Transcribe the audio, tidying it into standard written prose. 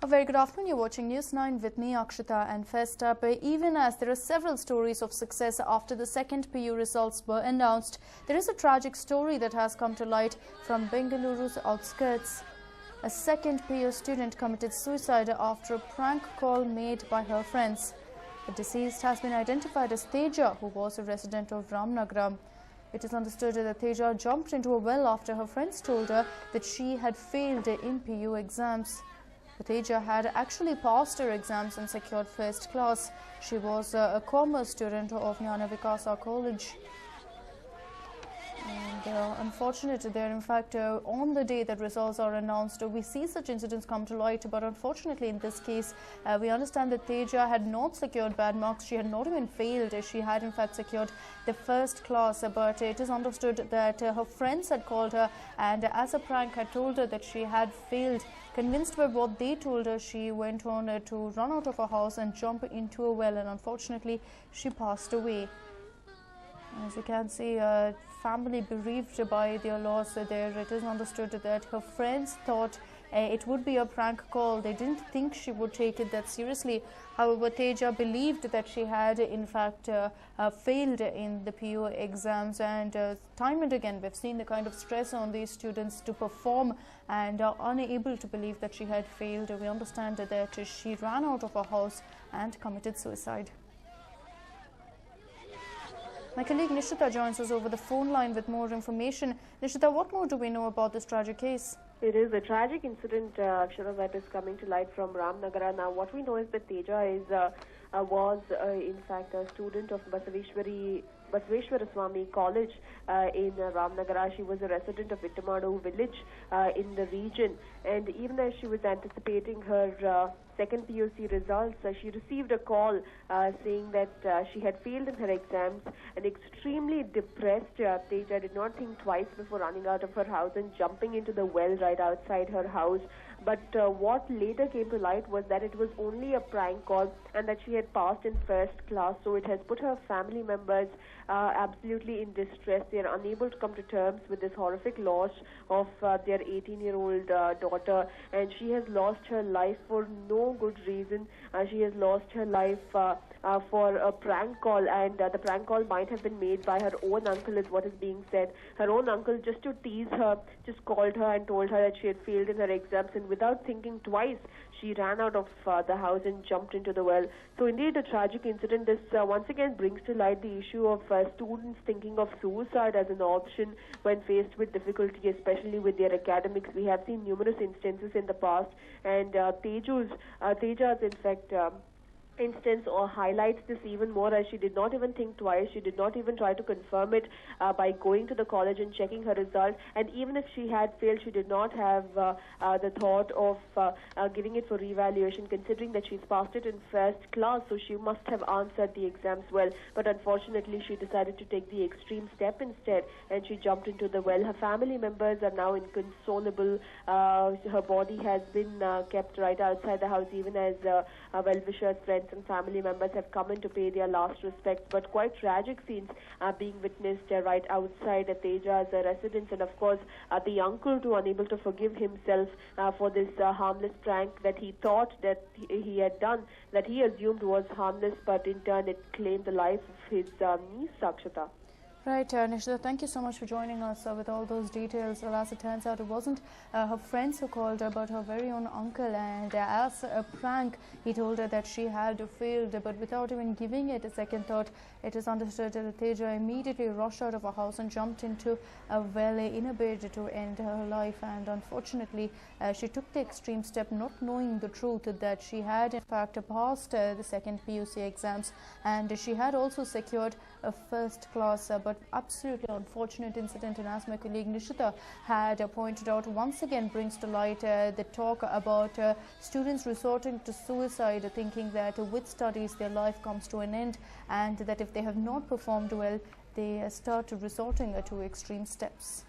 A very good afternoon. You're watching News 9 with me, Akshita, and first up, even as there are several stories of success after the second PU results were announced, there is a tragic story that has come to light from Bengaluru's outskirts. A second PU student committed suicide after a prank call made by her friends. The deceased has been identified as Teja, who was a resident of Ramnagaram. It is understood that Teja jumped into a well after her friends told her that she had failed in PU exams. Teja had actually passed her exams and secured first class. She was a commerce student of Jnana Vikasa College. And unfortunately, there, in fact, on the day that results are announced, we see such incidents come to light. But unfortunately, in this case, we understand that Teja had not secured bad marks. She had not even failed. She had, in fact, secured the first class. But it is understood that her friends had called her and, as a prank, had told her that she had failed. Convinced by what they told her, she went on to run out of her house and jump into a well. And unfortunately, she passed away. As you can see, family bereaved by their loss there. It is understood that her friends thought it would be a prank call. They didn't think she would take it that seriously. However, Teja believed that she had, in fact, failed in the PU exams. And time and again, we've seen the kind of stress on these students to perform and are unable to believe that she had failed. We understand that she ran out of her house and committed suicide. My colleague Nishita joins us over the phone line with more information. Nishita, what more do we know about this tragic case? It is a tragic incident, Akshara, that is coming to light from Ramnagara. Now, what we know is that Teja was, in fact, a student of Basaveshwara Swami College in Ramnagara. She was a resident of Ittamadu village in the region. And even as she was anticipating her second PUC results, she received a call saying that she had failed in her exams. And extremely depressed, Teja did not think twice before running out of her house and jumping into the well right outside her house. But what later came to light was that it was only a prank call and that she had passed in first class. So it has put her family members absolutely in distress. They are unable to come to terms with this horrific loss of their 18-year-old daughter. And she has lost her life for no good reason. She has lost her life for a prank call, and the prank call might have been made by her own uncle, is what is being said. Her own uncle, just to tease her, just called her and told her that she had failed in her exams, and without thinking twice, she ran out of the house and jumped into the well. So indeed, a tragic incident. This once again brings to light the issue of students thinking of suicide as an option when faced with difficulty, especially with their academics. We have seen numerous instances in the past, and Teja's, in fact, instance or highlights this even more, as she did not even think twice. She did not even try to confirm it by going to the college and checking her result. And even if she had failed, she did not have the thought of giving it for revaluation, considering that she's passed it in first class, so she must have answered the exams well. But unfortunately, she decided to take the extreme step instead, and she jumped into the well. Her family members are now inconsolable. Her body has been kept right outside the house, even as well-wishers, friends and family members have come in to pay their last respects. But quite tragic scenes are being witnessed right outside Teja's residence. And of course, the uncle too, unable to forgive himself for this harmless prank that he thought that he had done, that he assumed was harmless, but in turn it claimed the life of his niece, Akshata. Right, Nishita, thank you so much for joining us with all those details. Well, as it turns out, it wasn't her friends who called her, but her very own uncle. And as a prank, he told her that she had failed. But without even giving it a second thought, it is understood that Teja immediately rushed out of her house and jumped into a well in a bid to end her life. And unfortunately, she took the extreme step, not knowing the truth that she had in fact passed the second PUC exams, and she had also secured a first class. But absolutely unfortunate incident, and as my colleague Nishita had pointed out, once again brings to light the talk about students resorting to suicide, thinking that with studies their life comes to an end, and that if they have not performed well, they start resorting to extreme steps.